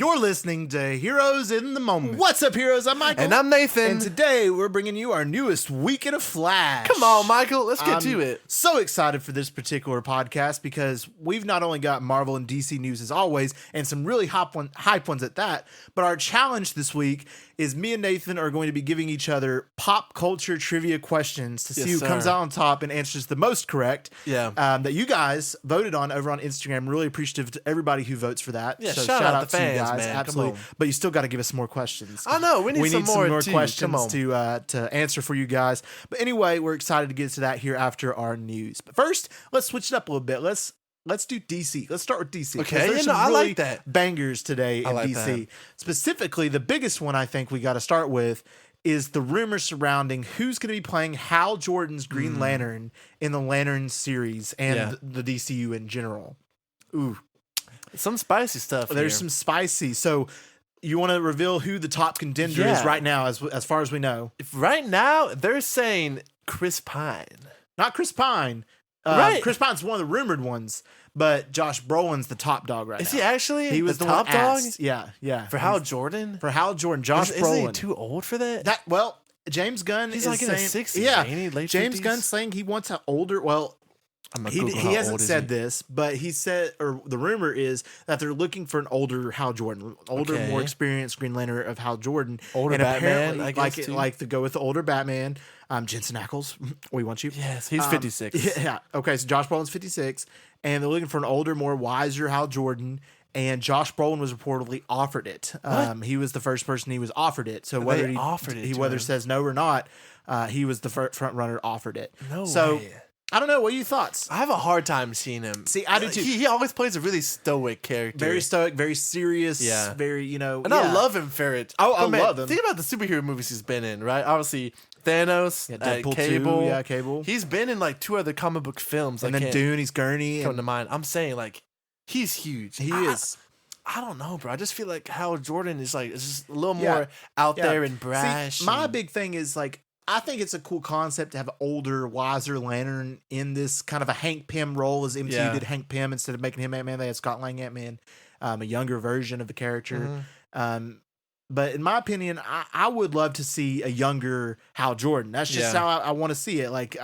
You're listening to Heroes in the Moment. What's up, heroes? I'm Michael. And I'm Nathan. And today we're bringing you our newest Weekend of Flash. Come on, Michael. Let's get to it. So excited for this particular podcast because we've not only got Marvel and DC news as always, and some really hype ones at that, but our challenge this week is me and Nathan are going to be giving each other pop culture trivia questions to see who comes out on top and answers the most correct. Yeah. That you guys voted on over on Instagram. Really appreciative to everybody who votes for that. Yeah, so shout out the to you fans, guys. man. Absolutely. Come on. But you still got to give us more questions. I know. We need some more questions to answer for you guys. But anyway, we're excited to get to that here after our news. But first, let's switch it up a little bit. Let's do DC. Let's start with DC. Okay, there's some I really like that. bangers today in like DC. that. Specifically, the biggest one I think we got to start with is the rumors surrounding who's going to be playing Hal Jordan's Green Lantern in the Lantern series and the DCU in general. Ooh. Some spicy stuff. There's some spicy. So you want to reveal who the top contender is right now, as far as we know? Right now, they're saying Chris Pine. Not Chris Pine. Right. Chris Pine's one of the rumored ones, but Josh Brolin's the top dog right now. Is he actually? He was the the top one dog? asked. Yeah. For Hal Jordan? For Hal Jordan. Josh Brolin. Isn't he too old for that? James Gunn He's is like in his saying, 60s. yeah, ain't he? Late James 50s? Gunn's saying he wants an older, he hasn't said this, but he said, or the rumor is that they're looking for an older Hal Jordan, more experienced Green Lantern of Hal Jordan. Older and Batman, apparently, I guess, too. like to go with the older Batman. Jensen Ackles, we want you. Yes, he's 56. Yeah. Okay, so Josh Brolin's 56, and they're looking for an older, more wiser Hal Jordan. And Josh Brolin was reportedly offered it. He was the first person he was offered it. So whether he says no or not, he was the front runner offered it. No way. I don't know. What are your thoughts? I have a hard time seeing him. See, I do too. He always plays a really stoic character. Very stoic, very serious. Yeah. Very, And I love him for it. I love him. Think about the superhero movies he's been in, right? Obviously, Thanos, Deadpool Cable. 2, yeah, Cable. He's been in like 2 other comic book films. And then Dune, he's Gurney. Come to mind. I'm saying like he's huge. He is. I don't know, bro. I just feel like Hal Jordan is like it's just a little more out there and brash. See, my big thing is like I think it's a cool concept to have an older, wiser Lantern in this kind of a Hank Pym role, as MCU did Hank Pym instead of making him Ant-Man. They had Scott Lang Ant-Man, a younger version of the character. But in my opinion, I would love to see a younger Hal Jordan. That's just how I want to see it. Like,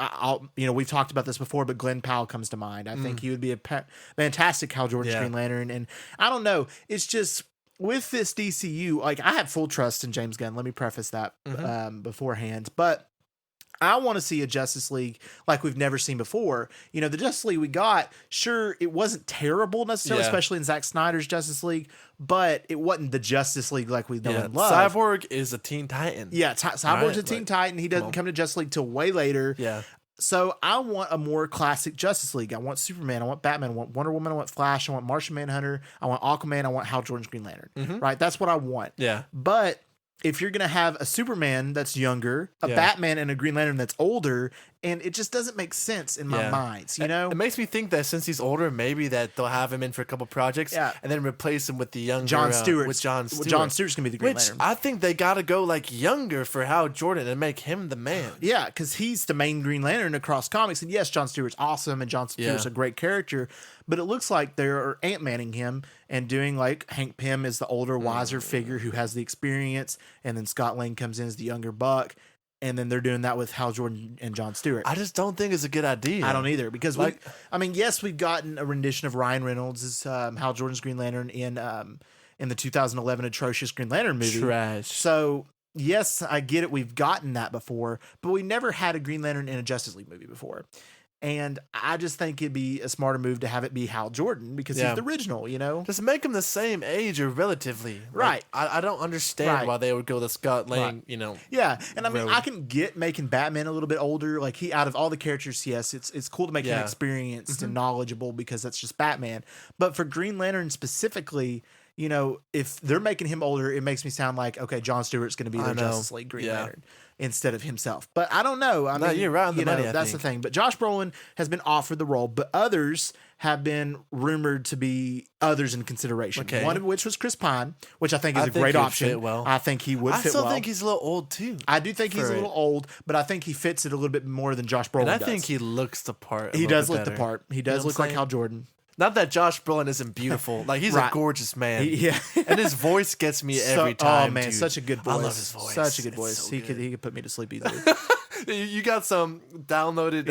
we've talked about this before, but Glenn Powell comes to mind. I think he would be a fantastic Hal Jordan Green Lantern. And I don't know. It's just with this DCU, like I have full trust in James Gunn. Let me preface that beforehand. But I want to see a Justice League like we've never seen before. You know, the Justice League we got, sure, it wasn't terrible necessarily, especially in Zack Snyder's Justice League, but it wasn't the Justice League like we know and love. Cyborg is a Teen Titan. Yeah, Cyborg's a Teen Titan. He doesn't come to Justice League till way later. Yeah. So I want a more classic Justice League. I want Superman. I want Batman. I want Wonder Woman. I want Flash. I want Martian Manhunter. I want Aquaman. I want Hal Jordan's Green Lantern. Right? That's what I want. Yeah. But if you're going to have a Superman that's younger, a Batman and a Green Lantern that's older, and it just doesn't make sense in my mind, you know? It makes me think that since he's older, maybe that they'll have him in for a couple projects and then replace him with the younger John Stewart. with John Stewart. John Stewart's going to be the Green Lantern. I think they got to go like younger for Hal Jordan and make him the man. Yeah, because he's the main Green Lantern across comics. And yes, John Stewart's awesome and John Stewart's a great character, but it looks like they're Ant-Manning him and doing like Hank Pym is the older, wiser figure who has the experience, and then Scott Lang comes in as the younger buck. And then they're doing that with Hal Jordan and John Stewart. I just don't think it's a good idea. I don't either, because yes, we've gotten a rendition of Ryan Reynolds as Hal Jordan's Green Lantern in the 2011 atrocious Green Lantern movie. Trash. So yes, I get it. We've gotten that before, but we never had a Green Lantern in a Justice League movie before. And I just think it'd be a smarter move to have it be Hal Jordan because he's the original, you know? Just make him the same age or relatively. Right. Like, I don't understand why they would go the Scott Lang, you know. Yeah. And I mean, I can get making Batman a little bit older. Like out of all the characters, yes, it's cool to make him experienced and knowledgeable because that's just Batman. But for Green Lantern specifically, you know, if they're making him older, it makes me sound like, okay, John Stewart's going to be their Justice League Green Lantern instead of himself. But I don't know. I mean, you're right on the money, that's the thing. But Josh Brolin has been offered the role, but others have been rumored to be others in consideration. Okay. One of which was Chris Pine, which I think is a great option. Fit well. I think he would fit well. I still think he's a little old too. I do think he's a little old, but I think he fits it a little bit more than Josh Brolin does. And I think he looks the part. He does look the part. He does look like Hal Jordan. Not that Josh Brolin isn't beautiful. Like, he's a gorgeous man. Yeah. And his voice gets me every time. Oh, man, dude. such a good voice. I love his voice. Such a good voice. So he could put me to sleep easily. You got some downloaded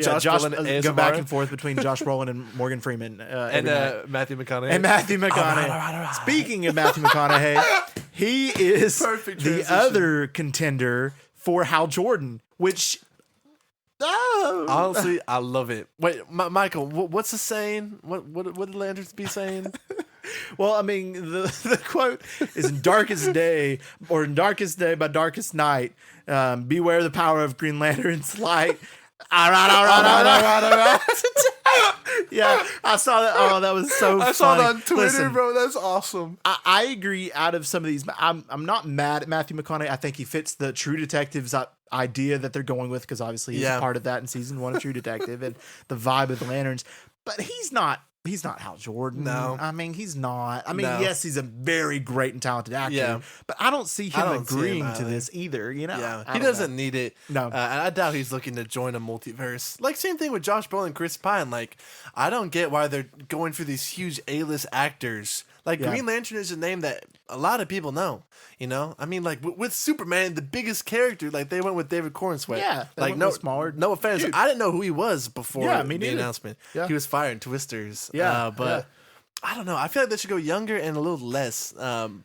Josh Brolin ASMR. go back and forth between Josh Brolin and Morgan Freeman. And Matthew McConaughey. And Matthew McConaughey. All right. Speaking of Matthew McConaughey, he is Perfect the transition. other contender for Hal Jordan, which... Honestly, I love it. Wait, Michael, what's the saying? What did Lanterns be saying? Well, I mean, the quote is in darkest day by darkest night, beware the power of Green Lantern's light. All right. Yeah, I saw that. Oh, that was so funny. I saw that on Twitter, Listen, bro. That's awesome. I agree. Out of some of these, I'm not mad at Matthew McConaughey. I think he fits the True Detective's idea that they're going with, because obviously he's a part of that in season 1 of True Detective and the vibe of the Lanterns. But he's not Hal Jordan. No. I mean, he's not. I mean, yes, he's a very great and talented actor, but I don't see him agreeing to this either. You know, yeah, he doesn't need it. No, and I doubt he's looking to join a multiverse. Like, same thing with Josh Brolin and Chris Pine. Like, I don't get why they're going for these huge A-list actors. Like, Green Lantern is a name that a lot of people know. You know, I mean, like with Superman, the biggest character, like they went with David Cornsweet. Yeah, like smaller. No offense, Dude. I didn't know who he was before the announcement. Yeah. He was firing Twisters. But I don't know. I feel like they should go younger and a little less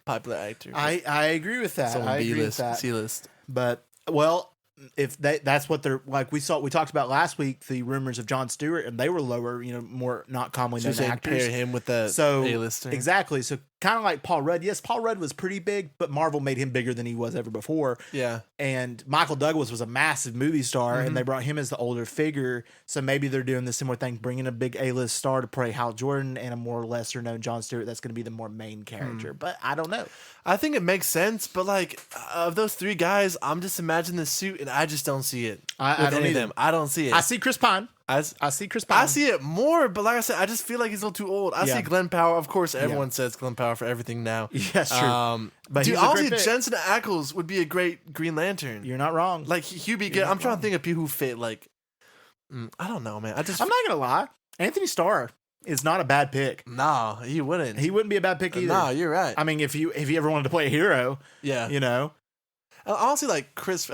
popular actor. I agree with that. I agree with that. C-list. But well, if that's what they're like, we talked about last week, the rumors of Jon Stewart, and they were lower, more not commonly known actors. Pair him with the A-lister. Exactly. So kind of like Paul Rudd. Yes, Paul Rudd was pretty big, but Marvel made him bigger than he was ever before. Yeah. And Michael Douglas was a massive movie star, and they brought him as the older figure. So maybe they're doing the similar thing, bringing a big A-list star to play Hal Jordan and a more lesser known Jon Stewart that's going to be the more main character. But I don't know. I think it makes sense, but like of those three guys, I'm just imagining the suit, and I just don't see it. I don't any of either. them. I don't see it. I see Chris Pine. I see Chris Pine. I see it more, but like I said, I just feel like he's a little too old. I see Glenn Powell. Of course, everyone says Glenn Powell for everything now. Yeah, that's true. But dude, honestly, Jensen Ackles would be a great Green Lantern. You're not wrong. Like he'd be good. I'm trying to think of people who fit. Like, I don't know, man. I'm not gonna lie. Anthony Starr is not a bad pick. No, he wouldn't. He wouldn't be a bad pick either. No, you're right. I mean, if you ever wanted to play a hero, honestly, like Chris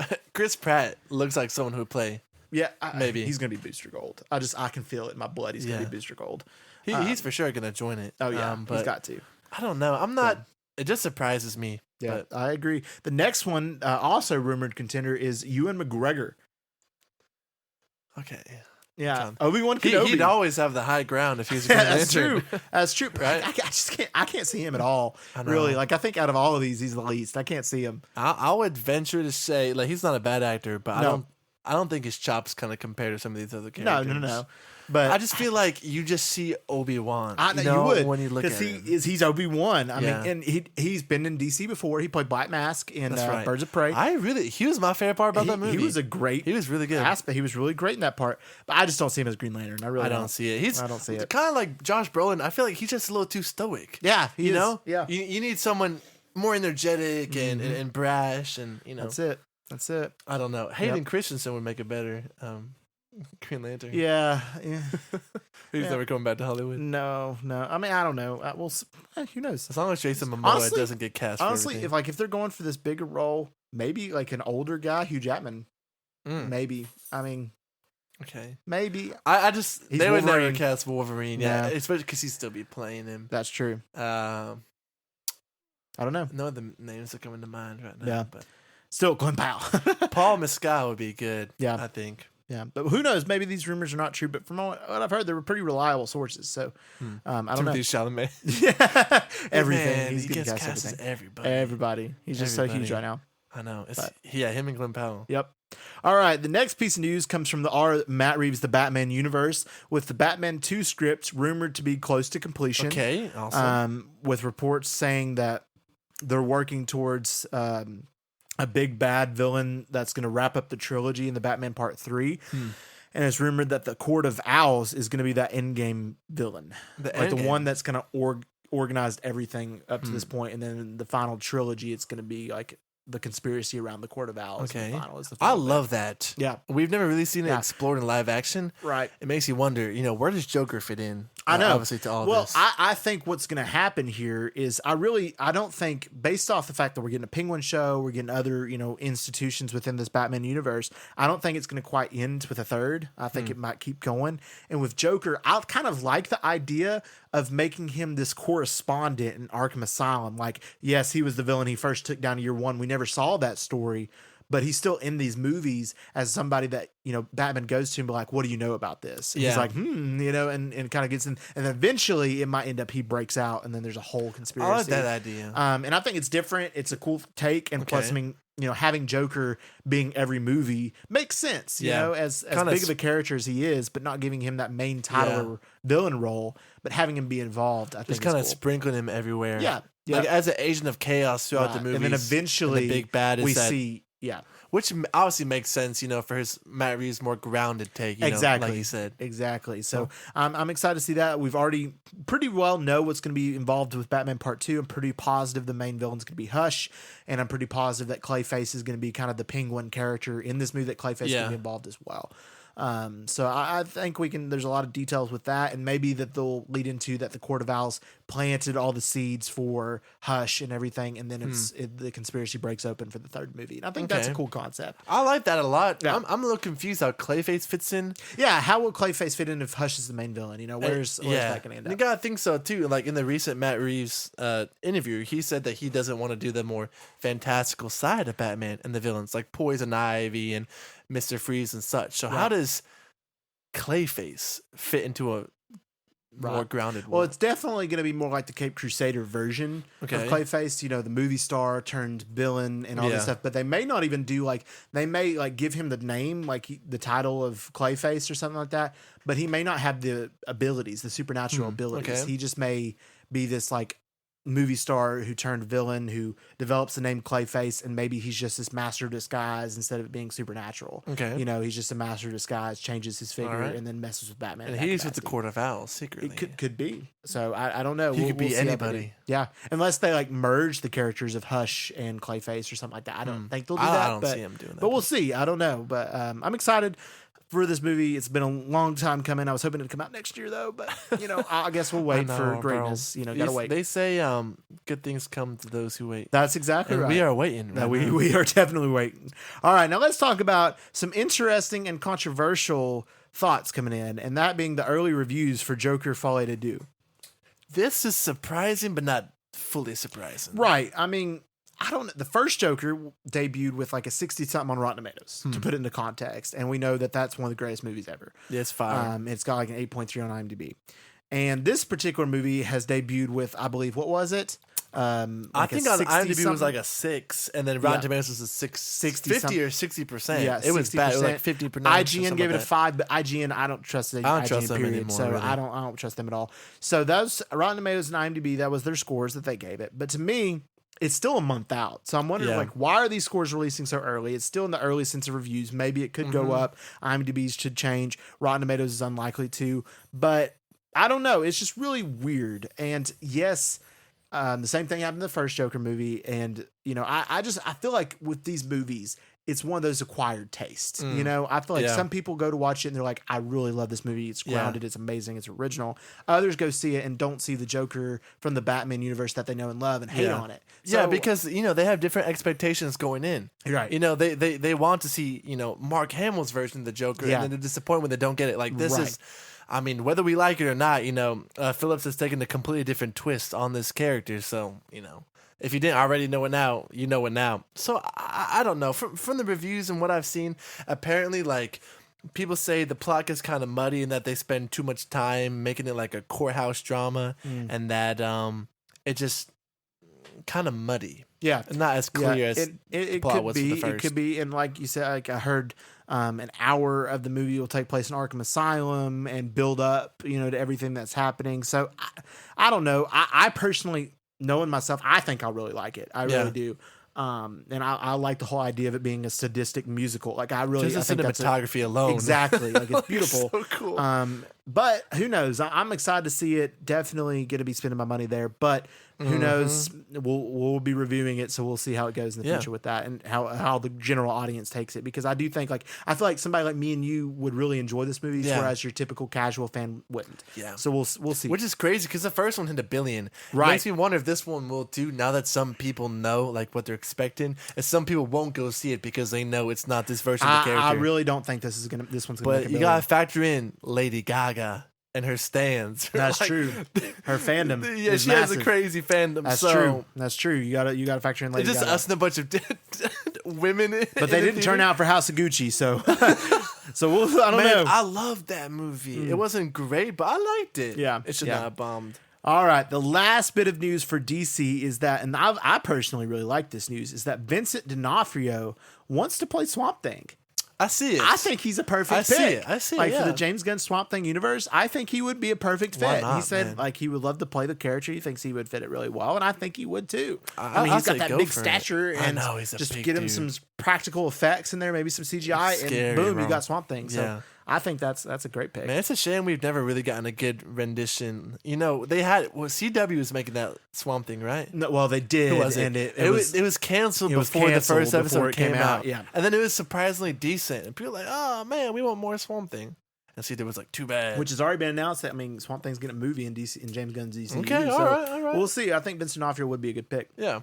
Pratt looks like someone who would play. Yeah, maybe he's gonna be Booster Gold. I can feel it in my blood. He's gonna be Booster Gold. He's for sure gonna join it. Oh yeah, but he's got to. I don't know. I'm not. It just surprises me. Yeah, but I agree. The next one, also rumored contender, is Ewan McGregor. Okay. Yeah, Obi-Wan Kenobi. He'd always have the high ground if he's a Green That's Lantern. true. That's true. Right? I just can't see him at all. Really, like I think out of all of these, he's the least. I can't see him. I would venture to say, like, he's not a bad actor, but I don't think his chops kind of compare to some of these other characters. No. But I just feel like you just see Obi-Wan. I know you would when you look at him. He's Obi-Wan. I mean, and he's been in DC before. He played Black Mask in Birds of Prey. He was my favorite part about that movie. He was really good aspect. He was really great in that part. But I just don't see him as Green Lantern. I don't see it. I don't see it. Kind of like Josh Brolin. I feel like he's just a little too stoic. Yeah, you know. Yeah, you need someone more energetic and brash, and That's it. I don't know. Hayden Christensen would make a better Green Lantern. Yeah. He's never coming back to Hollywood. No. I mean, I don't know. Who knows? As long as Jason Momoa doesn't get cast. Honestly, if they're going for this bigger role, maybe like an older guy, Hugh Jackman. Maybe. I mean, okay. Maybe. I just they Wolverine. would never cast Wolverine. Yeah, especially because he'd still be playing him. That's true. I don't know. No other names are coming to mind right now. Yeah. But still Glenn Powell. Paul Mescal would be good. Yeah, I think. Yeah, but who knows? Maybe these rumors are not true. But from what I've heard, they were pretty reliable sources. So I don't know. Timothy Chalamet. Yeah, everything. Man, he's he getting cast everything. Everybody. Everybody. He's just so huge right now. I know. Him and Glenn Powell. Yep. All right. The next piece of news comes from Matt Reeves' The Batman Universe, with the Batman 2 script rumored to be close to completion. Okay. Awesome. With reports saying that they're working towards a big bad villain that's going to wrap up the trilogy in the Batman Part 3. And it's rumored that the Court of Owls is going to be that endgame villain. The one that's going to organized everything up to this point. And then the final trilogy, it's going to be like the conspiracy around the Court of Owls. Okay. In the final is the I final love that. Yeah. We've never really seen it Yeah. explored in live action. Right. It makes you wonder, where does Joker fit in? I know. Obviously, to all well, this. I think what's going to happen here is I don't think, based off the fact that we're getting a Penguin show, we're getting other, institutions within this Batman universe, I don't think it's going to quite end with a third. I think it might keep going. And with Joker, I kind of like the idea of making him this correspondent in Arkham Asylum. Like, yes, he was the villain he first took down in year one. We never saw that story. But he's still in these movies as somebody that, Batman goes to and be like, what do you know about this? And he's like, and kind of gets in. And eventually it might end up he breaks out and then there's a whole conspiracy. I like that idea. And I think it's different. It's a cool take. And plus, having Joker being every movie makes sense, as big of a character as he is, but not giving him that main title or villain role, but having him be involved, I think just kind of cool. sprinkling him everywhere. Yeah. Like as an agent of chaos throughout the movies. And then eventually the big bad is see. Yeah. Which obviously makes sense, for his Matt Reeves' more grounded take, exactly. like you said. Exactly. So I'm excited to see that. We've already pretty well know what's going to be involved with Batman Part 2. I'm pretty positive the main villain's going to be Hush, and I'm pretty positive that Clayface is going to be kind of the Penguin character in this movie, that Clayface is going to be involved as well. So I think there's a lot of details with that, and maybe that they'll lead into that the Court of Owls planted all the seeds for Hush and everything, and then the conspiracy breaks open for the third movie. And I think that's a cool concept. I like that a lot. Yeah. I'm a little confused how Clayface fits in. Yeah, how will Clayface fit in if Hush is the main villain? Where's that going to end up? You gotta think so too. Like in the recent Matt Reeves interview, he said that he doesn't want to do the more fantastical side of Batman and the villains, like Poison Ivy and Mr. Freeze and such. So how does Clayface fit into a more grounded world? Well, it's definitely going to be more like the Cape Crusader version of Clayface, the movie star turned villain and all this stuff. But they may not even do they may give him the name, the title of Clayface or something like that. But he may not have the abilities, the supernatural abilities. Okay. He just may be this movie star who turned villain, who develops the name Clayface, and maybe he's just this master of disguise instead of it being supernatural. Okay. He's just a master of disguise, changes his figure, and then messes with Batman. And he's with the Court of Owls secretly. It could be. So I don't know. He could be see anybody. Yeah, unless they merge the characters of Hush and Clayface or something like that. I don't think they'll do that. I don't see him doing that. But we'll see. I don't know. But I'm excited for this movie. It's been a long time coming. I was hoping it'd come out next year though, but I guess we'll wait for greatness. Gotta wait. They say good things come to those who wait. That's exactly right. We are waiting. No, we are definitely waiting. All right, now let's talk about some interesting and controversial thoughts coming in, and that being the early reviews for Joker Folie à Deux. This is surprising, but not fully surprising. Right. I mean, I don't know. The first Joker debuted with a 60-something on Rotten Tomatoes, to put it into context. And we know that that's one of the greatest movies ever. Yeah, it's fire. It's got an 8.3 on IMDb. And this particular movie has debuted with, I believe, what was it? I think on IMDb was a 6, and then Rotten Tomatoes was a 50 or 60%. Yeah, it was bad. It was 50%. IGN gave it a 5, but IGN, I don't trust the IGN them period, anymore, so really. I don't trust them at all. So those Rotten Tomatoes and IMDb, that was their scores that they gave it. But to me, it's still a month out. So I'm wondering, why are these scores releasing so early? It's still in the early sense of reviews. Maybe it could go up. IMDb's should change. Rotten Tomatoes is unlikely to. But I don't know. It's just really weird. And yes, the same thing happened in the first Joker movie. And, I feel like with these movies, it's one of those acquired tastes. I feel like some people go to watch it and they're like, I really love this movie. It's grounded. It's amazing. It's original. Others go see it and don't see the Joker from the Batman universe that they know and love and hate on it. So, because, they have different expectations going in. Right. They want to see, Mark Hamill's version of the Joker, and then they're disappointed when they don't get it. This is, whether we like it or not, Phillips has taken a completely different twist on this character. So, if you didn't already know it now, you know it now. So I don't know. From the reviews and what I've seen, apparently people say the plot is kind of muddy and that they spend too much time making it like a courthouse drama, and that it just kind of muddy. Yeah, not as clear as it plot could was be. for the first. It could be, and like you said, I heard an hour of the movie will take place in Arkham Asylum and build up, to everything that's happening. So I don't know. I personally, knowing myself, I think I'll really like it. I really do. And I like the whole idea of it being a sadistic musical. I think cinematography alone. Exactly. It's beautiful. So cool. But who knows? I'm excited to see it. Definitely going to be spending my money there. But who knows? We'll be reviewing it, so we'll see how it goes in the future with that and how the general audience takes it. Because I do think I feel like somebody like me and you would really enjoy this movie, whereas your typical casual fan wouldn't. Yeah. So we'll see. Which is crazy because the first one hit $1 billion. Right. Makes me wonder if this one will too. Now that some people know like what they're expecting, and some people won't go see it because they know it's not this version of the character. I really don't think this one's gonna. But you gotta factor in Lady Gaga and her stands. That's true. Her fandom. Yeah, she has a crazy fandom. That's true. That's true. You gotta factor in Lady Gaga. Just us and a bunch of women. But they didn't turn out for House of Gucci, so I don't know. I loved that movie. It wasn't great, but I liked it. Yeah, it should not have bombed. All right, the last bit of news for DC is that, and I personally really like this news, is that Vincent D'Onofrio wants to play Swamp Thing. I see it. I think he's a perfect pick. I see it. Like for the James Gunn Swamp Thing universe, I think he would be a perfect fit. Why not, he said man? like he would love to play the character. He thinks he would fit it really well, and I think he would too. I mean, he's got that big stature, and he's a just big get him dude. some practical effects in there, maybe some CGI, and boom, you got Swamp Thing. So I think that's a great pick. Man, it's a shame we've never really gotten a good rendition. You know, they had CW was making that Swamp Thing, right? No, well, they did, Who was it? and it was canceled before the first episode came out. Yeah, and then it was surprisingly decent, and people were like, "Oh man, we want more Swamp Thing." And CW was like, "Too bad." Which has already been announced. That Swamp Thing's getting a movie in DC in James Gunn's DC. Okay, all right. We'll see. I think Vincent D'Onofrio would be a good pick. Yeah.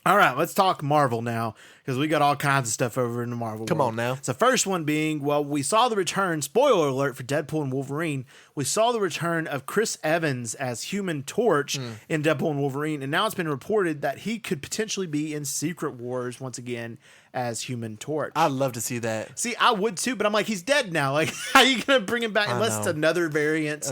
All right, let's talk Marvel now, because we got all kinds of stuff over in the Marvel Come world. on now. So first one being, well, we saw the return, spoiler alert for Deadpool and Wolverine, we saw the return of Chris Evans as Human Torch in Deadpool and Wolverine, and now it's been reported that he could potentially be in Secret Wars once again as Human Torch. I'd love to see that. See, I would too, but I'm like, he's dead now. Like, how are you going to bring him back unless it's another variant?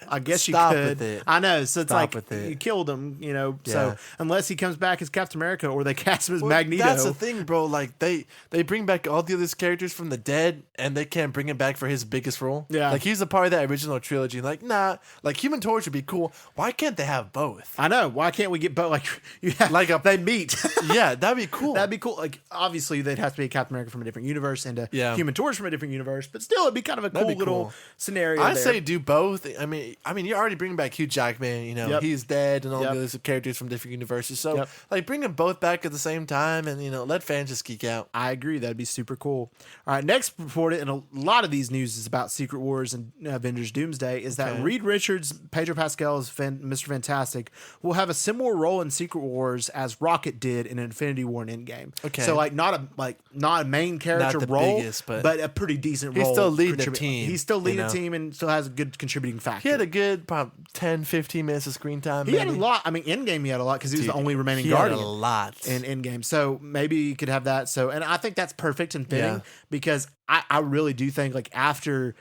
I guess you could. With it. I know. So it's Stop like, with it. you killed him, you know. Yeah. So unless he comes back as Captain America or they cast him as Magneto. That's the thing, bro. Like, they bring back all the other characters from the dead, and they can't bring him back for his biggest role. Yeah. Like, he's a part of that original trilogy. Like, nah. Like, Human Torch would be cool. Why can't they have both? I know. Why can't we get both? Like, they meet. Yeah, that'd be cool. That'd be cool. Like, obviously, they'd have to be a Captain America from a different universe and a Human Torch from a different universe, but still, it'd be kind of a cool little scenario. I say do both. I mean, you're already bringing back Hugh Jackman. You know, he's dead, and all the other characters from different universes. So, like, bring them both back at the same time, and let fans just geek out. I agree. That'd be super cool. All right, next reported, and a lot of these news is about Secret Wars and Avengers Doomsday, is that Reed Richards, Pedro Pascal's Mr. Fantastic, will have a similar role in Secret Wars as Rocket did in Infinity War and Endgame. Okay, so like not a main character role, biggest, but a pretty decent role. He's still leading a team. He's still leading a team and still has a good contributing factor. He had a good 10, 15 minutes of screen time. He had a lot. I mean, Endgame he had a lot because he was the only remaining Guardian. He had a lot in Endgame. So maybe you could have that. So, and I think that's perfect and fitting because I really do think like after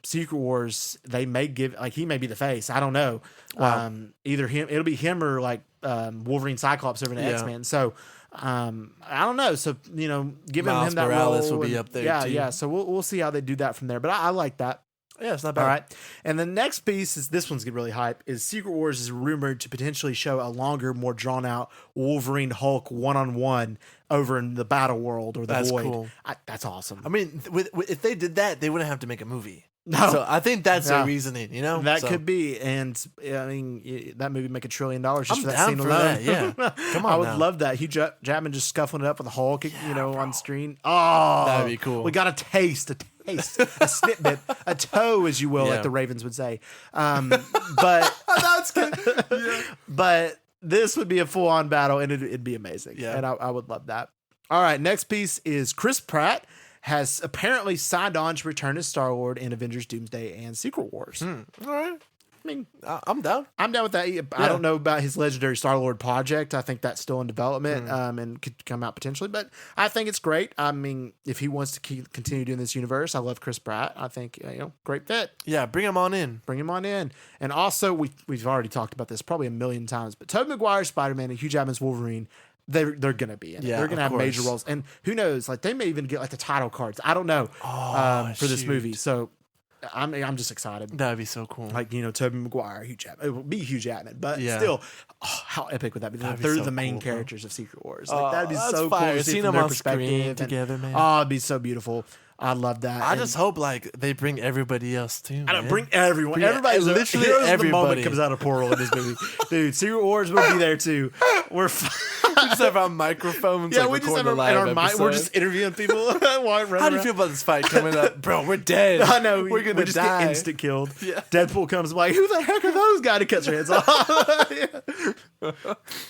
Secret Wars, they may give he may be the face. I don't know. Wow. Either it'll be him or like Wolverine Cyclops over in X-Men. So I don't know. So giving Miles him that Morales role will be up there. Too. Yeah. So we'll see how they do that from there. But I like that. Yeah, it's not bad. All right. And the next piece is this one's getting really hype. Is Secret Wars is rumored to potentially show a longer, more drawn out Wolverine Hulk 1-on-1 over in the battle world or the That's void. Cool. That's awesome. I mean, if they did that, they wouldn't have to make a movie. No. So I think that's their reasoning, That could be. And I mean, that movie make $1 trillion just for that down scene for alone. That, yeah. Come on. I would love that. Hugh Jackman just scuffling it up with the Hulk, on screen. Oh, that'd be cool. We got a taste, a snippet, a toe, as you will, like the Ravens would say. But that's good. Yeah. But this would be a full-on battle, and it'd be amazing. Yeah. And I would love that. All right, next piece is Chris Pratt has apparently signed on to return as Star-Lord in Avengers Doomsday and Secret Wars. All right. I mean, I'm down. I'm down with that. I don't know about his legendary Star-Lord project. I think that's still in development and could come out potentially, but I think it's great. I mean, if he wants to continue doing this universe, I love Chris Pratt. I think, great fit. Yeah, bring him on in. Bring him on in. And also, we've already talked about this probably a million times, but Tobey Maguire's Spider-Man and Hugh Jackman's Wolverine, they're going to be in it. They're going to have major roles. And who knows, like they may even get like the title cards. I don't know for this movie. So I'm just excited. That'd be so cool. Like, Tobey Maguire, Hugh Jackman. It would be Hugh Jackman, but still, how epic would that be? They're the main characters of Secret Wars. Like, that'd be so fire. cool to see Seeing from them their on perspective screen together, man. Oh, it'd be so beautiful. I love that. I just hope like they bring everybody else too. I don't man. bring everyone. Bring Everybody's literally heroes of the everybody. moment comes out of Portal in this movie. Dude, Secret Wars will be there too. We're We just have our microphones. yeah, like, we just have recording a our live mic. We're episode. just interviewing people. How How do you feel about this fight coming up, bro? We're dead. I know we're gonna we just die. get instant killed. Yeah. Deadpool comes like, who the heck are those guys? He cuts their heads off.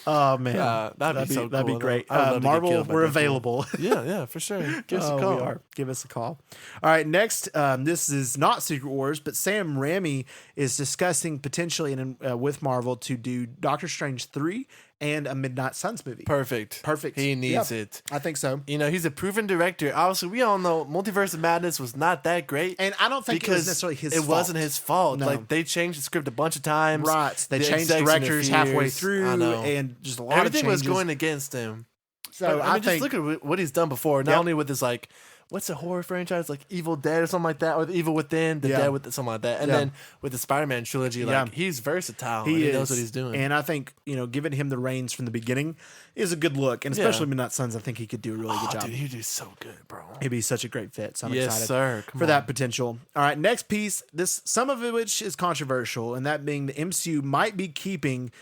Oh man, that'd be so cool. That'd be great. I would love to get Marvel, killed by we're Deadpool. available. Yeah, for sure. Give us a call. We are. Give us a call. All right, next, this is not Secret Wars, but Sam Raimi is discussing potentially with Marvel to do Doctor Strange 3 and a Midnight Suns movie. Perfect. He needs it. I think so. You know, he's a proven director. Obviously, we all know Multiverse of Madness was not that great. And I don't think it was necessarily his fault. It wasn't his fault. No. Like, they changed the script a bunch of times. Right. They The changed execs directors halfway interferes. through I know. and just a lot Everything of changes. was going against him. So I mean, think, just look at what he's done before. Not only with his, like, what's a horror franchise? Like Evil Dead or something like that, or The Evil Within, The Dead with something like that. And then with the Spider-Man trilogy, like, he's versatile. He knows what he's doing. And I think, giving him the reins from the beginning is a good look. And especially Midnight Suns, I think he could do a really good job. Dude, he'd do so good, bro. He'd be such a great fit. So I'm Yes, excited sir. for that potential. All right, next piece. Some of it which is controversial, and that being the MCU might be keeping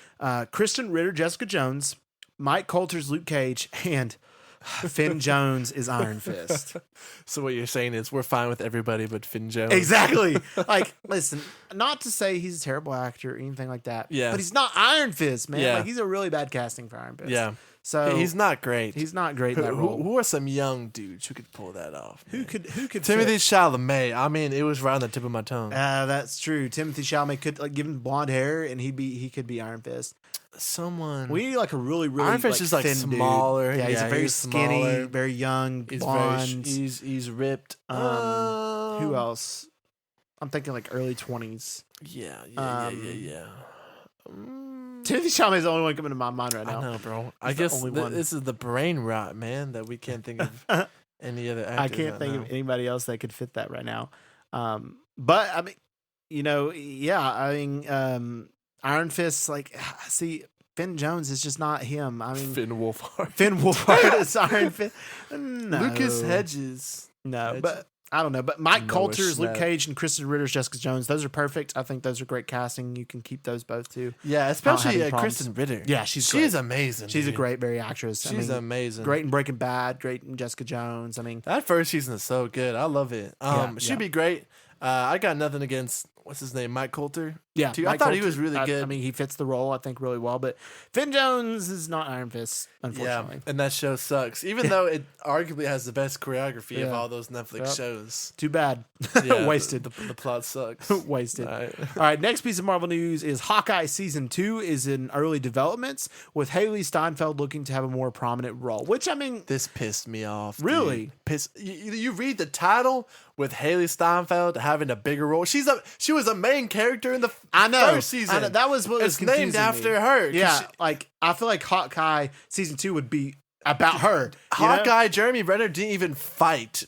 Kristen Ritter, Jessica Jones, Mike Coulter's Luke Cage, and Finn Jones is Iron Fist. So what you're saying is we're fine with everybody but Finn Jones. Exactly. Like, listen, not to say he's a terrible actor or anything like that. Yeah. But he's not Iron Fist, man. Yeah. Like, he's a really bad casting for Iron Fist. Yeah. So he's not great. He's not great in that role. Who are some young dudes who could pull that off? Who could Timothy Chalamet. I mean, it was right on the tip of my tongue. That's true. Timothy Chalamet could give him blonde hair and he could be Iron Fist. Someone. We need a really Iron Fist is thin smaller. Dude. Yeah, he's a very he's skinny, smaller. very young, blonde. He's ripped. Who else? I'm thinking early 20s. Yeah. Timothy Chalamet is the only one coming to my mind right now. I know, bro. I He's the guess only one. this is the brain rot, man, that we can't think of any other actors. I can't think of anybody else that could fit that right now. But I mean, Iron Fist, see, Finn Jones is just not him. I mean, Finn Wolfhard. Finn Wolfhard is Iron Fist. No. Lucas Hedges. No, but I don't know. But Mike Coulter's Luke Schnapp. Cage and Kristen Ritter's Jessica Jones, those are perfect. I think those are great casting. You can keep those both too. Yeah, any especially problems. Kristen Ritter. Yeah, she's amazing. She's a dude. great, very actress. She's amazing. Great in Breaking Bad, great in Jessica Jones. I mean, That first season is so good. I love it. She'd be great. I got nothing against what's his name, Mike Coulter. yeah, Too. Mike I thought he Coulter, was really good. I mean, he fits the role, I think, really well. But Finn Jones is not Iron Fist, unfortunately. Yeah, and that show sucks. Even though it arguably has the best choreography of all those Netflix shows. Too bad. Yeah, Wasted. The plot sucks. Wasted. All right, next piece of Marvel news is Hawkeye Season 2 is in early developments with Haley Steinfeld looking to have a more prominent role, which, I mean... This pissed me off. Really? Dude. You read the title with Haley Steinfeld having a bigger role. She was a main character in the first season. I know. That was what was it's named confusing after me. her. Yeah, I feel like Hawkeye Season 2 would be about her. Hawkeye, Jeremy Renner didn't even fight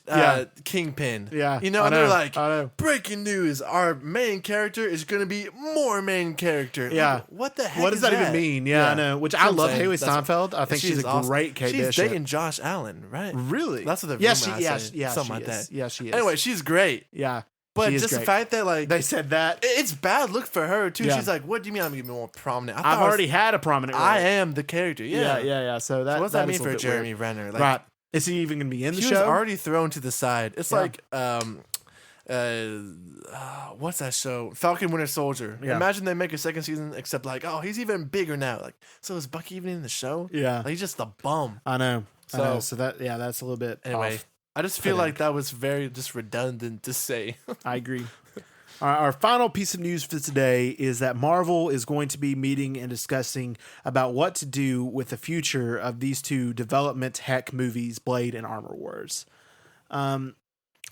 Kingpin. Yeah. And they're like, breaking news, our main character is going to be more main character. Yeah. Like, what the heck What does that even mean? Yeah, I know. Which That's I what love I'm saying. Haley That's Steinfeld. I think she's a awesome. great Kate She's Bishop. dating Josh Allen, right? Really? That's what the rumor yeah, something she like is. that. Yeah, she is. Anyway, she's great. Yeah. But she is just the great. fact that they said that. it's bad look for her too. Yeah. She's like, what do you mean I'm gonna be more prominent? I've already had a prominent role. I am the character. Yeah. So So what's that mean is a for little bit Jeremy weird. Renner? Like, Right. Is he even going to be in the he show? was already thrown to the side. It's Yeah. like what's that show? Falcon Winter Soldier. Yeah. Imagine they make a second season, except he's even bigger now. Like, so is Bucky even in the show? Yeah. Like, he's just a bum. I know. So that's a little bit Anyway, off. I just feel like that was very just redundant to say. I agree. Our final piece of news for today is that Marvel is going to be meeting and discussing about what to do with the future of these two development tech movies, Blade and Armor Wars.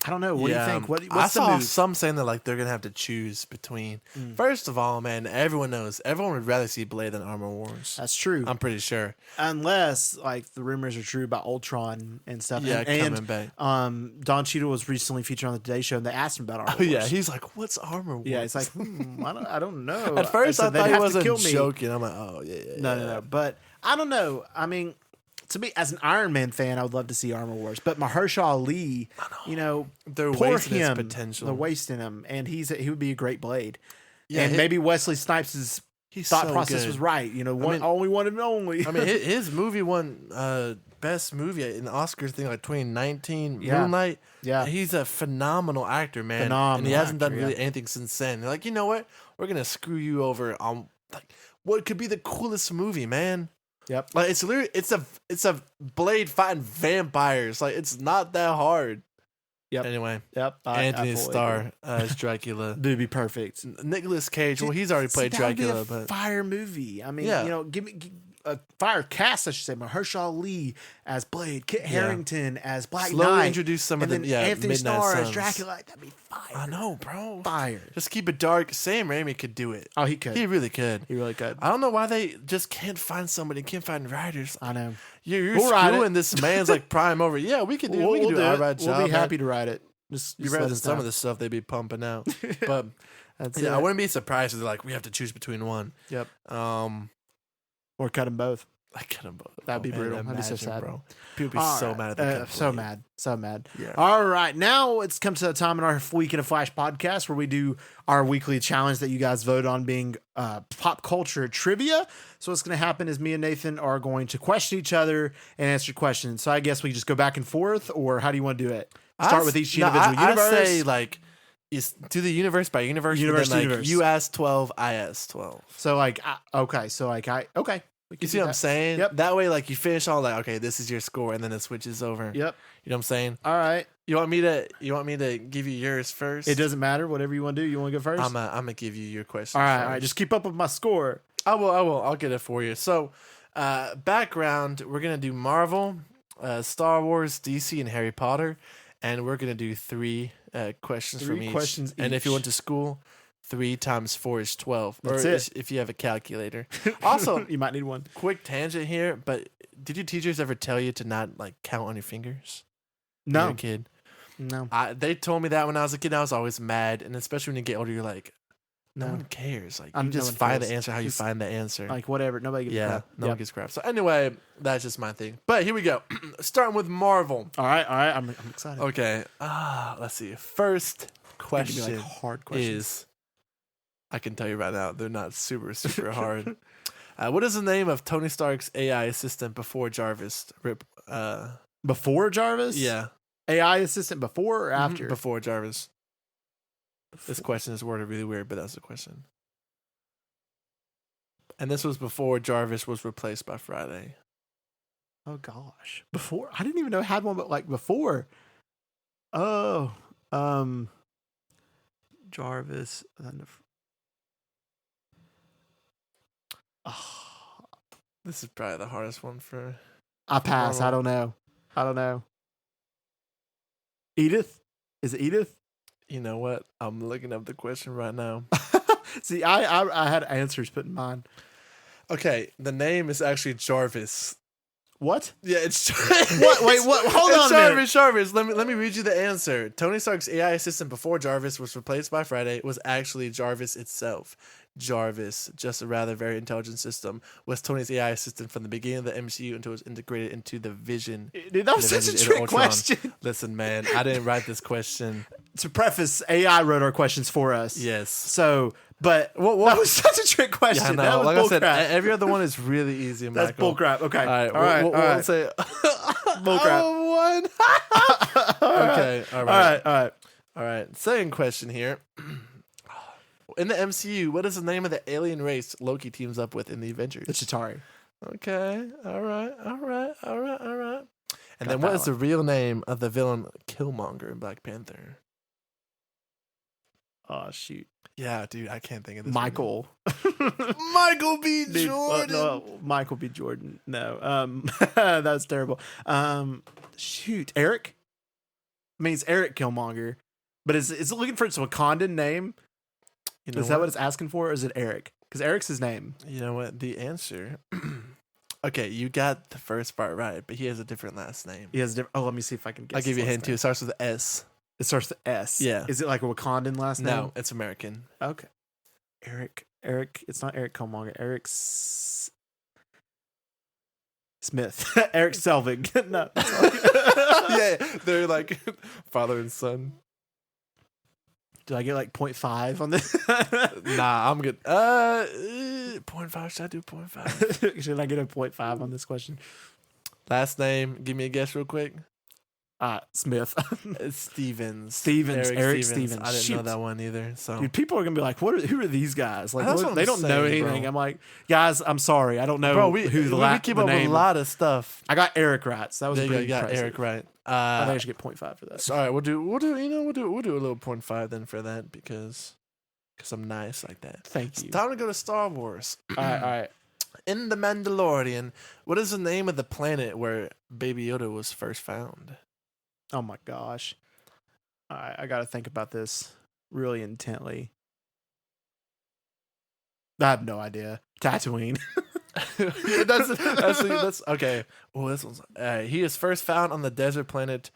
I don't know. What do you think? What's I saw the move? some saying that they're gonna have to choose between. First of all, man, everyone would rather see Blade than Armor Wars. That's true. I'm pretty sure. Unless the rumors are true about Ultron and stuff. Yeah, and coming back. Don Cheadle was recently featured on the Today Show, and they asked him about Armor Oh Wars. yeah, he's like, "What's Armor Wars?" Yeah, it's like I don't know. At first, I said, "They'd thought he have to wasn't kill me." joking. I'm like, "Oh yeah." No. But I don't know. I mean, to me, as an Iron Man fan, I would love to see Armor Wars. But Mahershala Ali, they're poor wasting his him. potential. They're wasting him, and he would be a great Blade. Yeah, and maybe Wesley Snipes' thought process was right. Only one and only. I mean, his movie won best movie in the Oscars thing like 2019, Moonlight. Yeah, he's a phenomenal actor, man, and he hasn't done really anything since then. They're like, you know what? We're gonna screw you over on like what could be the coolest movie, man. Yep. Like it's a Blade fighting vampires. Like it's not that hard. Yep. Anyway. Yep. Anthony Starr as Dracula. Dude, be perfect. Nicolas Cage. Well, he's already played Dracula, would be a but fire movie. I mean, give me a fire cast. I should say. Mahershala Ali as Blade, Kit Harington as Black slowly Knight. introduce some of them. Yeah, Anthony Midnight Starr Suns. as Dracula. That'd be fire. I know, bro. Fire. Just keep it dark. Sam Raimi could do it. Oh, he could. He really could. He really could. I don't know why they just can't find somebody. Can't find writers. I know. You're screwing this man's like prime over. Yeah, we can do. We can do an alright job. We'll be happy to write it. Just rather than some of the stuff they be pumping out. But I wouldn't be surprised if they're like, we have to choose between one. Yep. Or cut them both. I cut them both. That'd be brutal. That'd be so sad, bro. People be so mad at that. So mad. Yeah. All right. Now it's come to the time in our Week in a Flash podcast where we do our weekly challenge that you guys vote on being pop culture trivia. So what's going to happen is me and Nathan are going to question each other and answer questions. So I guess we just go back and forth, or how do you want to do it? Start with each individual universe. I say like do the universe by universe. Universe to universe. You ask 12, I ask 12. So like okay. You see what I'm saying? Yep. That way, like you finish all like, okay, this is your score, and then it switches over. Yep. You know what I'm saying? All right. You want me to give you yours first? It doesn't matter. Whatever you want to do. You want to go first? I'm gonna give you your question. All first. right. Just keep up with my score. I will. I'll get it for you. So, background. We're gonna do Marvel, Star Wars, DC, and Harry Potter, and we're gonna do three questions from each. Questions and each. if you went to school, 3 times 4 is 12. That's or it. If you have a calculator. Also, you might need one. Quick tangent here, but did your teachers ever tell you to not like count on your fingers? No. When you're a kid. No. They told me that when I was a kid. I was always mad, and especially when you get older, you're like, no one cares. Like you just find the answer how you find the answer. Like whatever. Nobody gives a crap. No one gives crap. So anyway, that's just my thing. But here we go. Starting with Marvel. All right. I'm excited. Okay. Let's see. First question hard questions. is, I can tell you right now, they're not super hard. What is the name of Tony Stark's AI assistant before Jarvis? Before Jarvis? Yeah. AI assistant before or after? Before Jarvis. This question is worded really weird, but that's the question. And this was before Jarvis was replaced by Friday. Oh gosh. Before? I didn't even know I had one, but like before. Oh. Jarvis. This is probably the hardest one for... I pass. I don't know. Edith? Is it Edith? You know what? I'm looking up the question right now. See, I had answers put in mine. Okay, the name is actually Jarvis. What? Yeah, it's what? Wait, what? Hold on a minute. Jarvis. Let me read you the answer. Tony Stark's AI assistant before Jarvis was replaced by Friday was actually Jarvis itself. Jarvis, just a rather very intelligent system, was Tony's AI assistant from the beginning of the MCU until it was integrated into the Vision. Dude, that was such a trick question. Listen, man, I didn't write this question. To preface, AI wrote our questions for us. Yes. So, but that was such a trick question. Yeah, that was like I said, crap. Every other one is really easy, Michael. That's bullcrap. Okay. All right. We'll say bullcrap. Okay. All right. All right. Second question here. In the MCU, what is the name of the alien race Loki teams up with in the Avengers? The Chitauri. Okay. All right. And then what is the real name of the villain Killmonger in Black Panther? Oh, shoot. Yeah, dude, I can't think of this. Michael. Michael B. Jordan. No, Michael B. Jordan. No. That's terrible. Shoot. Eric? I mean, it's Eric Killmonger. But is it looking for its Wakandan name? Is that what it's asking for, or is it Eric? Because Eric's his name. You know what? The answer... Okay, you got the first part right, but he has a different last name. He has a different... Oh, let me see if I can guess. I'll give you a hint, too. It starts with S. It starts with S? Yeah. Is it like a Wakandan last name? No, it's American. Okay. Eric. It's not Eric Killmonger. Eric's... Smith. Eric Selvig. No. Yeah, they're like father and son. Do I get like 0.5 on this? Nah, I'm good. 0.5. Should I do 0.5? Should I get a 0.5 on this question? Last name. Give me a guess real quick. Smith. It's Stevens. Eric Stevens. I didn't know that one either. So dude, people are gonna be like, who are these guys? Like, That's what they I'm don't know saying, anything. bro. I'm like, guys, I'm sorry, I don't know bro, we keep the up with name a lot of stuff. I got Eric right. So that was There you pretty go. You got impressive. Eric right. I think I should get 0.5 for that. So, all right, we'll do a little 0.5 then for that because I'm nice like that. Thank you. It's time to go to Star Wars. All right. In The Mandalorian, what is the name of the planet where Baby Yoda was first found? Oh my gosh. All right, I got to think about this really intently. I have no idea. Tatooine. that's okay. Well, this one's he is first found on the desert planet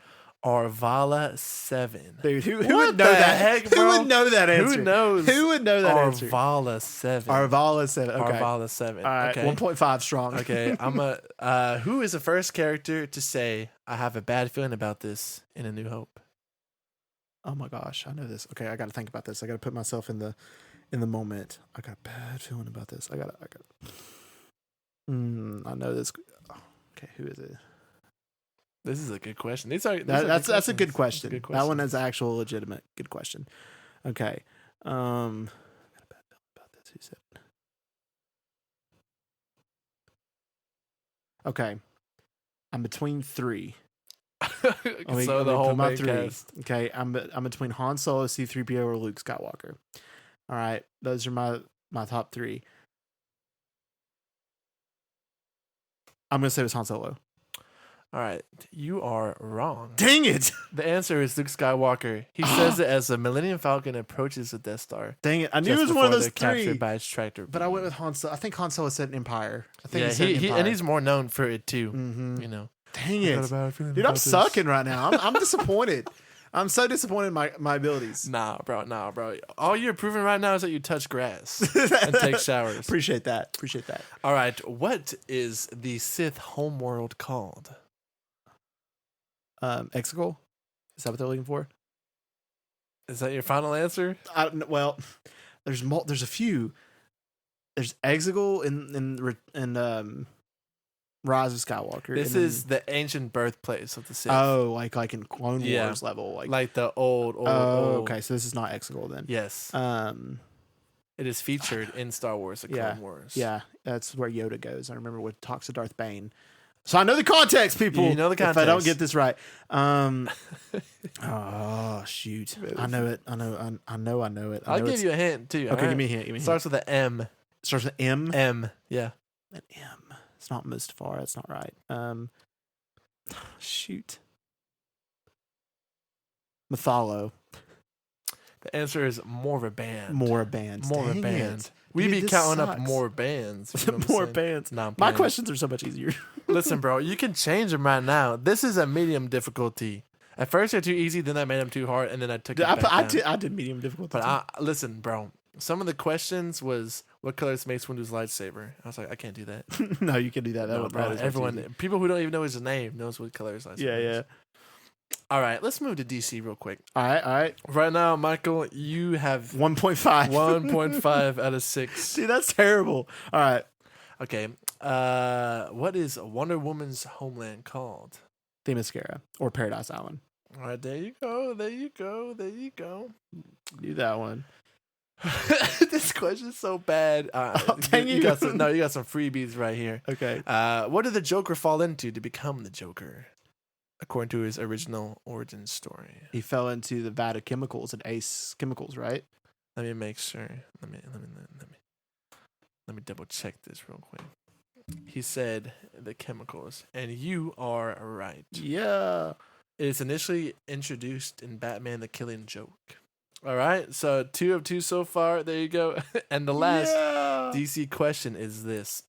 Arvala 7. Dude, who What would know the that? heck, bro? Who would know that answer? Who knows? Who would know that answer? Arvala 7. Arvala 7. Okay. Arvala 7. All right, Okay. 1.5 strong. Okay, who is the first character to say, I have a bad feeling about this in A New Hope? Oh my gosh, I know this. Okay, I got to think about this. I got to put myself in the moment. I got a bad feeling about this. I know this. Okay, who is it? This is a good question. These are That's a good question. Good That one is actual legitimate good question. Okay. I got a bad feeling about this. Who said? Okay. I'm between three. So the whole main three. cast. Okay, I'm between Han Solo, C-3PO, or Luke Skywalker. All right, those are my top three. I'm gonna say it was Han Solo. All right, you are wrong. Dang it! The answer is Luke Skywalker. He says it as the Millennium Falcon approaches the Death Star. Dang it! I knew just it was one of before those they're three. captured by its tractor. But I went with Han Solo. I think Han Solo said Empire. I think Yeah, he said Empire. and he's more known for it too. Mm-hmm. You know. Dang it, dude! I'm sucking right now. I'm disappointed. I'm so disappointed in my abilities. Nah, bro. All you're proving right now is that you touch grass and take showers. Appreciate that. All right, what is the Sith homeworld called? Exegol? Is that what they're looking for? Is that your final answer? I don't know. Well, there's a few. There's Exegol and Rise of Skywalker. This is the ancient birthplace of the Sith. Oh, like in Clone Wars level, like the old. Okay, so this is not Exegol then. Yes. It is featured in Star Wars: The Clone Wars. Yeah, that's where Yoda goes. I remember what talks to Darth Bane. So I know the context, people. You know the context. If I don't get this right, oh shoot, I know it. I'll give you a hint too. Okay, give me a hint. Starts with an M. Starts with M. M. Yeah. An M. It's not Mustafar. That's not right. Shoot. Mathalo. The answer is Morva Band. Dang Band. it. We Dude, be this counting sucks. up more bands. You know what I'm More saying? bands. Nah, I'm My playing. questions are so much easier. Listen, bro, you can change them right now. This is a medium difficulty. At first, they're too easy. Then I made them too hard, and then I took it back down. I did medium difficulty. But listen, bro. Some of the questions was what color is Mace Windu's lightsaber. I was like, I can't do that. No, you can do that. No, bro, everyone, people who don't even know his name, knows what color his lightsaber is. Yeah. All right, let's move to DC real quick. All right. Right now, Michael, you have 1.5. 1.5 out of 6. Dude, that's terrible. All right. Okay. What is Wonder Woman's homeland called? Themyscira or Paradise Island. All right, there you go. Do that one. This question is so bad. Dang you got some freebies right here. Okay. What did the Joker fall into to become the Joker? According to his original origin story, He fell into the vat of chemicals at Ace Chemicals, right? let me make sure. Let me double check this real quick. He said the chemicals, and you are right. Yeah. It is initially introduced in Batman: The Killing Joke. All right, so 2 of 2 so far. There you go. And the last DC question is this.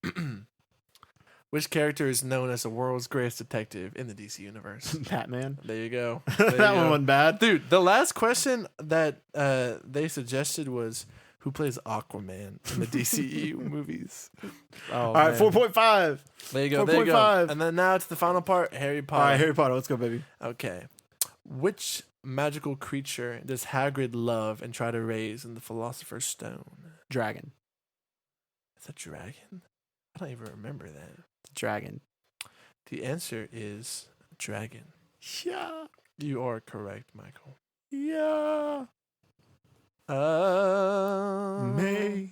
Which character is known as the world's greatest detective in the DC universe? Batman. There you go. That one wasn't bad. Dude, the last question that they suggested was, Who plays Aquaman in the DCEU movies? Oh, All right, 4.5. There you go. There you go. 4.5. And then now it's the final part, Harry Potter. All right, Harry Potter. Let's go, baby. Okay. Which magical creature does Hagrid love and try to raise in the Philosopher's Stone? Dragon. It's a dragon? I don't even remember that. Dragon. The answer is dragon. Yeah. You are correct, Michael. Yeah. May.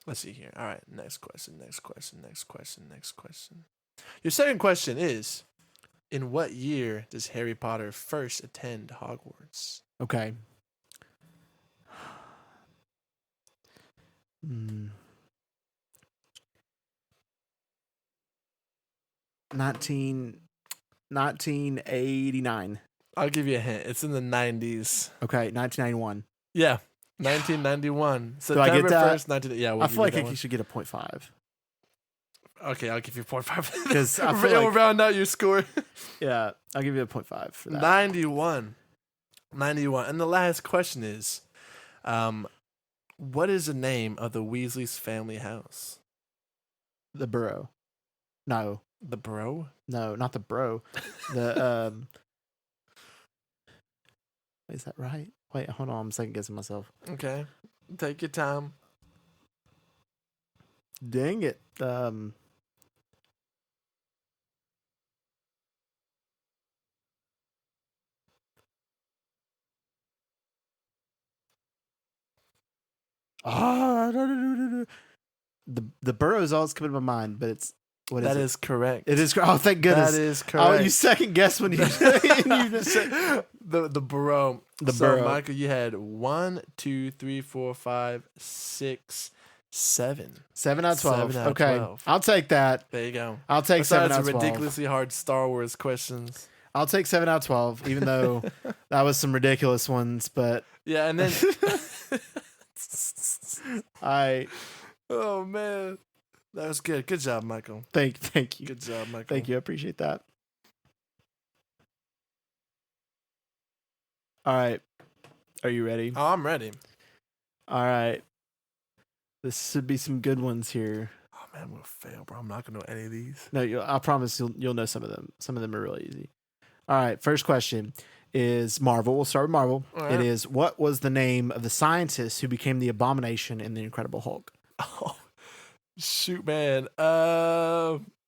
Let's see here. All right, next question. Your second question is, in what year does Harry Potter first attend Hogwarts? Okay. 1989. I'll give you a hint. It's in the 90s. Okay, 1991. Yeah, 1991. Do I get that? 1st, 19... Yeah, I feel like you should get a 0.5. Okay, I'll give you a 0.5. Because I feel like... round out your score. Yeah, I'll give you a 0.5 for that. 91. And the last question is, what is the name of the Weasley's family house? The Burrow. No. The Bro? No, not the Bro. The Is that right? Wait, hold on. I'm second guessing myself. Okay. Take your time. Dang it. The Burrow is all that's coming to my mind, but it's That is correct. It is. Oh, thank goodness. That is correct. Oh, you second guessed when you just said the Burrow. The so, Burrow. Michael, you had 1, 2, 3, 4, 5, 6, 7. 7 out of 12. 7 out of Okay, 12. I'll take that. There you go. I'll take Besides 7 out of the 12. ridiculously hard Star Wars questions. I'll take 7 out of 12, even though that was some ridiculous ones. But yeah, and then oh man, that was good. Good job, Michael. Thank you. Good job, Michael. Thank you. I appreciate that. All right. Are you ready? Oh, I'm ready. All right. This should be some good ones here. Oh man, I'm gonna fail, bro. I'm not gonna know any of these. No, I promise you'll know some of them. Some of them are really easy. All right. First question is Marvel. We'll start with Marvel. Right. It is, what was the name of the scientist who became the Abomination in the Incredible Hulk? Oh, shoot, man.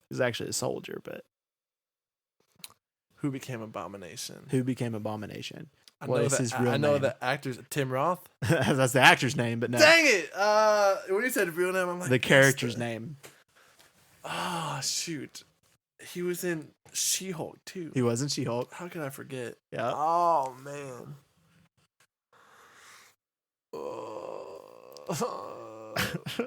He's actually a soldier, but who became Abomination? who became Abomination? I What know is that, his real I know name? the actor's Tim Roth. That's the actor's name, but no. Dang it! When you said real name, I'm like The character's name. Oh shoot, he was in She-Hulk too. He wasn't She-Hulk. How could I forget? Yeah. Oh man.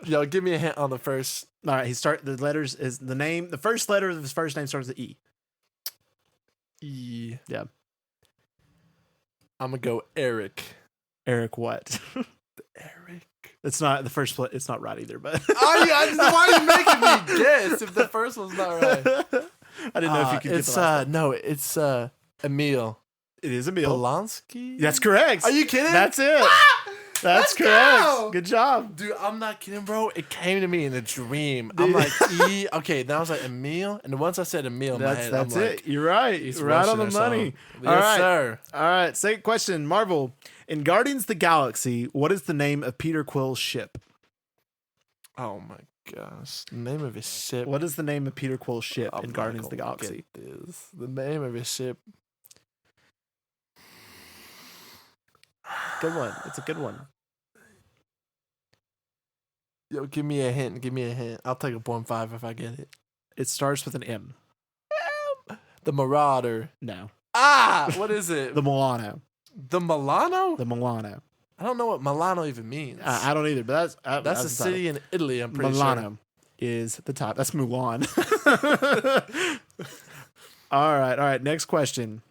Yo, give me a hint on the first. All right. The letters is the name. The first letter of his first name starts with E. E. Yeah. I'm gonna go Eric. Eric what? Eric. It's not the first. It's not right either. But why are you making me guess if the first one's not right? I didn't know if you could. It's get the last one. no, it's Emil. It is Emil. Polanski. That's correct. Are you kidding? That's it. That's correct. Go! Good job. Dude, I'm not kidding, bro. It came to me in a dream. I'm like, E. Okay, then I was like, Emil. And once I said Emil in my head, That's I'm it. like, You're right. he's You're right on the Russian or money. something. All Yes, right. sir. All right. Second question. Marvel. In Guardians of the Galaxy, what is the name of Peter Quill's ship? Oh, my gosh. The name of his ship. What is the name of Peter Quill's ship I'm in not Guardians of the gonna Galaxy? get this. The name of his ship. Good one. It's a good one. Yo, give me a hint. Give me a hint. I'll take a 0.5 if I get it. It starts with an M. The Marauder. No. Ah! What is it? The Milano. The Milano? The Milano. I don't know what Milano even means. I don't either, but that's a the city in Italy, I'm pretty Milano is the top. That's Mulan. All right. Next question.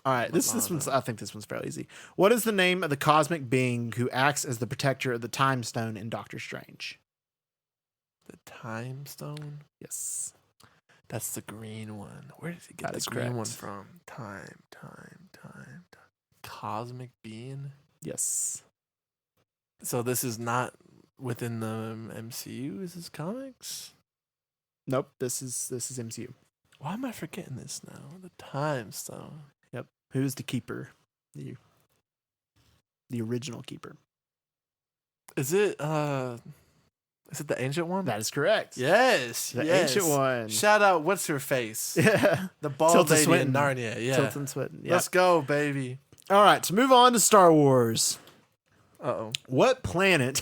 All right, this one's. I think this one's fairly easy. What is the name of the cosmic being who acts as the protector of the Time Stone in Doctor Strange? The Time Stone? Yes. That's the green one. Where did he get That the is green correct. one from? Time. Cosmic being? Yes. So this is not within the MCU. Is this comics? Nope. This is MCU. Why am I forgetting this now? The times though. Yep. Who's the keeper? The original keeper. Is it the ancient one? That is correct. Yes. The yes. ancient one. Shout out, what's her face? Yeah. The bald Tilda lady Swinton. in Narnia. Yeah. Tilton Swinton. Yep. Let's go, baby. All right, to move on to Star Wars. Uh-oh. What planet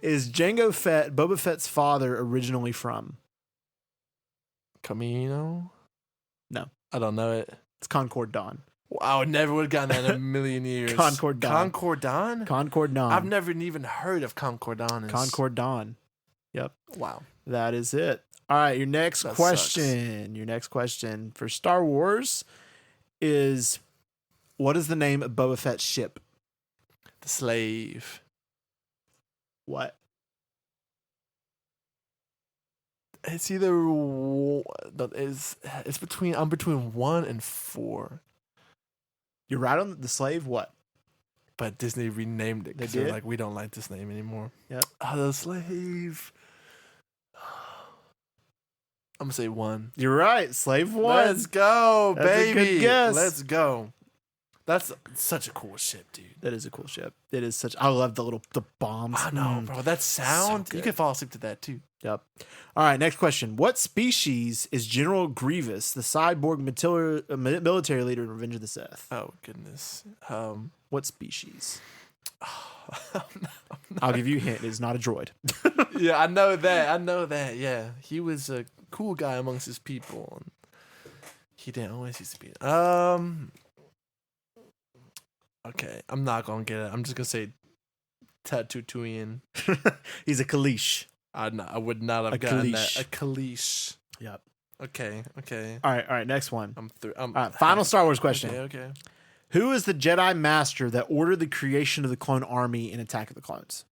is Jango Fett, Boba Fett's father, originally from? Camino? No. I don't know it. It's Concord Dawn. I would never would have gotten that in a million years. Concord Dawn. Concord Dawn? Concord Dawn. I've never even heard of Concord Dawn. Concord Dawn. Yep. Wow. That is it. All right, your next That question. Sucks. Your next question for Star Wars is, what is the name of Boba Fett's ship? The slave. What? It's either it's between I'm between 1 and 4. You're right on the slave. What? But Disney renamed it because They they're did? like, we don't like this name anymore. Yep. The slave. I'm gonna say 1. You're right. Slave 1. Let's go, That's a baby. good guess. Let's go. That's such a cool ship, dude. That is a cool ship. It is such. I love the bombs. I know, bro. That sound, So you good. can fall asleep to that too. Yep. All right. Next question. What species is General Grievous, the cyborg military leader in Revenge of the Sith? Oh goodness. What species? I'll give you a hint. It's not a droid. Yeah, I know that. Yeah, he was a cool guy amongst his people. And he didn't always used to be. Okay, I'm not gonna get it. I'm just gonna say Tatooine. He's a Kalish. I would not have A gotten Kalish. that. A Kalish. Yep. Okay. All right. Next one. I'm through. All right. Final Star Wars question. Okay. Who is the Jedi Master that ordered the creation of the clone army in Attack of the Clones?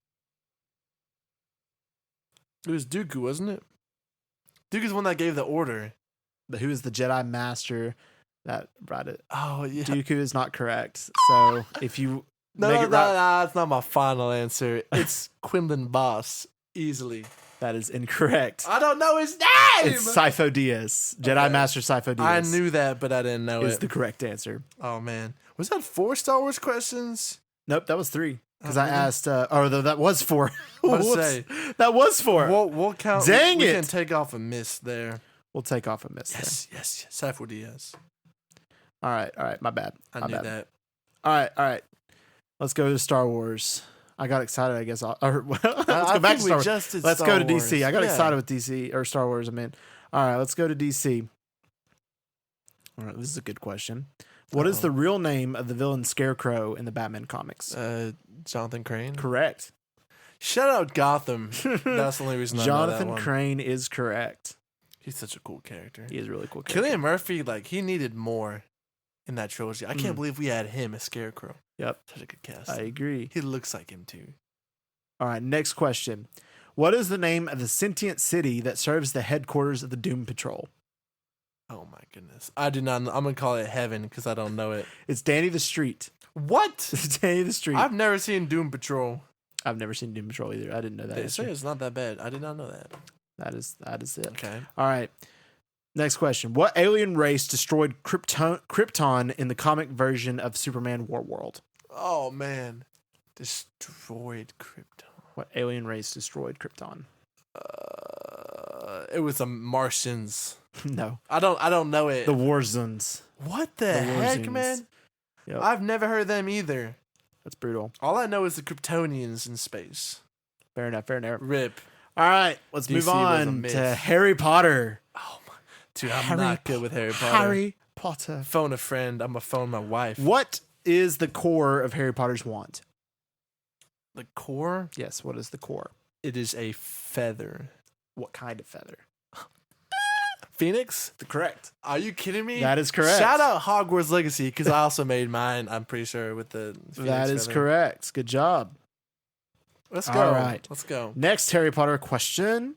It was Dooku, wasn't it? Dooku's the one that gave the order. But who is the Jedi Master that brought it? Oh yeah. Dooku is not correct. So if you No, make no, it right, that's not my final answer. It's Quinlan Boss, easily. that is incorrect. I don't know his name. It's Sifo Dyas. Jedi Okay. Master Sifo Dyas. I knew that, but I didn't know is it. the correct answer. Oh man, was that 4 Star Wars questions? Nope, that was 3. Because Oh, I really? asked, that was 4. What to Whoops. say? That was 4. We'll count. Dang we it. can take off a miss there. We'll take off a miss. Yes. Sifo Dyas. There. All right. My bad. I My knew bad. that. All right. Let's go to Star Wars. I got excited, I guess. Let's I go back to think Star Wars. just did Let's Star go to Wars. DC. I got Yeah. excited with DC, or Star Wars, I mean. All right, let's go to DC. All right, this is a good question. What is the real name of the villain Scarecrow in the Batman comics? Jonathan Crane. Correct. Shout out Gotham. That's the only reason I know that Jonathan one. Crane is correct. He's such a cool character. He is a really cool character. Cillian Murphy, like, he needed more in that trilogy. I can't believe we had him as Scarecrow. Yep. Such a good cast. I agree. He looks like him too. All right, next question. What is the name of the sentient city that serves the headquarters of the Doom Patrol? Oh my goodness. I do not know. I'm going to call it Heaven because I don't know it. It's Danny the Street. What? It's Danny the Street. I've never seen Doom Patrol. I've never seen Doom Patrol either. I didn't know that. They answer. say it's not that bad. I did not know that. That is it. Okay. All right. Next question. What alien race destroyed Krypton in the comic version of Superman War World? Oh man. Destroyed Krypton. What alien race destroyed Krypton? It was the Martians. No. I don't know it. The Warzons. What the The heck, Warzons. man? Yep. I've never heard them either. That's brutal. All I know is the Kryptonians in space. Fair enough. Rip. All right. Let's DC move was a on myth. to Harry Potter. Oh my. Dude, I'm not good with Harry Potter. Harry Potter. Phone a friend. I'm gonna phone my wife. What is the core of Harry Potter's wand? The core? Yes. What is the core? It is a feather. What kind of feather? Phoenix? Correct. Are you kidding me? That is correct. Shout out Hogwarts Legacy because I also made mine. I'm pretty sure with the Phoenix That is feather. correct. Good job. Let's go. All right. Let's go. Next Harry Potter question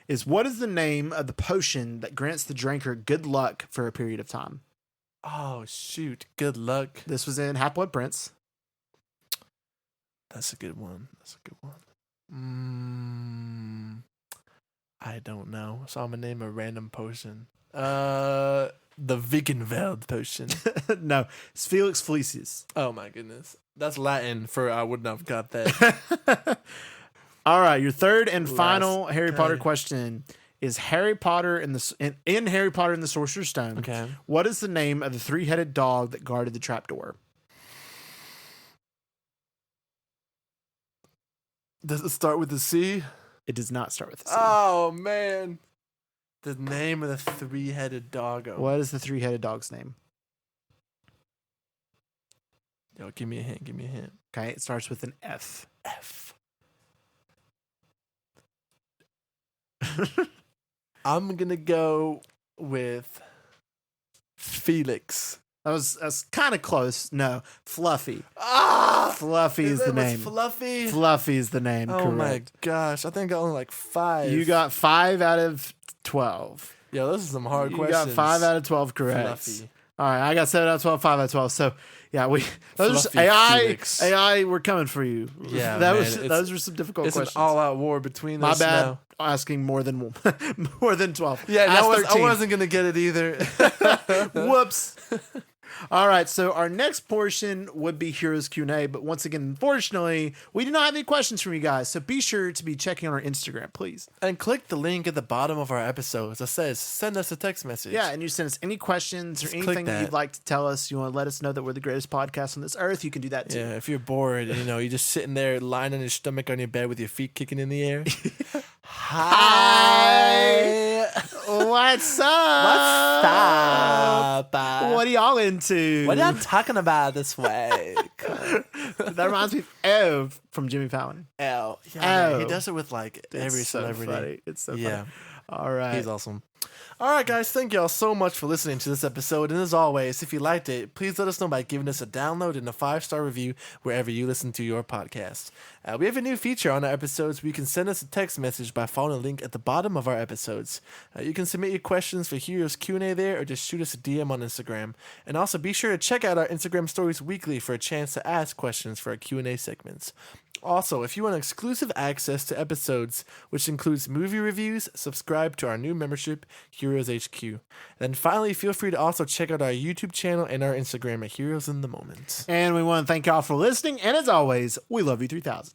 is, what is the name of the potion that grants the drinker good luck for a period of time? Oh shoot! Good luck. This was in Half-Blood Prince. That's a good one. I don't know. So I'm gonna name a random potion. The Wiggenweld potion. No, it's Felix Felicis. Oh my goodness. That's Latin for I wouldn't have got that. All right, your third and final Harry Potter question is Harry Potter in Harry Potter and the Sorcerer's Stone. Okay. What is the name of the three-headed dog that guarded the trapdoor? Does it start with a C? It does not start with a C. Oh man. The name of the three-headed doggo. What is the three-headed dog's name? Yo, give me a hint. Okay, it starts with an F. F. I'm gonna go with Felix. That's kind of close. No, Fluffy. Ah, Fluffy is the name. Fluffy. Fluffy is the name. Oh correct. my gosh! I think I got only like 5. You got 5 out of 12. Yo, those are some hard questions. You got 5 out of 12 correct. Fluffy. All right, I got 7 out of 12, 5 out of 12. So, yeah, those are Fluffy AI. Felix. AI, we're coming for you. Yeah, those were some difficult it's questions. an all-out war between My us bad. now. Asking more than 12. Yeah, Ask I 13. wasn't gonna get it either. Whoops. All right, so our next portion would be Heroes Q&A, but once again, unfortunately, we do not have any questions from you guys, so be sure to be checking on our Instagram, please. And click the link at the bottom of our episodes that says, send us a text message. Yeah, and you send us any questions Just or click anything that that. you'd like to tell us. You want to let us know that we're the greatest podcast on this earth, you can do that too. Yeah, if you're bored, you're just sitting there lying on your stomach on your bed with your feet kicking in the air. Hi. What's up? What's up? What are y'all into? What are y'all talking about this week? That reminds me of Ev from Jimmy Fallon. L. Yeah, Oh. he does it with like every It's so celebrity. funny. It's so Yeah. funny. All right. He's awesome. All right, guys. Thank y'all so much for listening to this episode. And as always, if you liked it, please let us know by giving us a download and a 5-star review wherever you listen to your podcast. We have a new feature on our episodes where you can send us a text message by following a link at the bottom of our episodes. You can submit your questions for Heroes Q&A there or just shoot us a DM on Instagram. And also be sure to check out our Instagram stories weekly for a chance to ask questions for our Q&A segments. Also, if you want exclusive access to episodes, which includes movie reviews, subscribe to our new membership, Heroes HQ. Then finally, feel free to also check out our YouTube channel and our Instagram at Heroes in the Moment. And we want to thank y'all for listening. And as always, we love you 3000.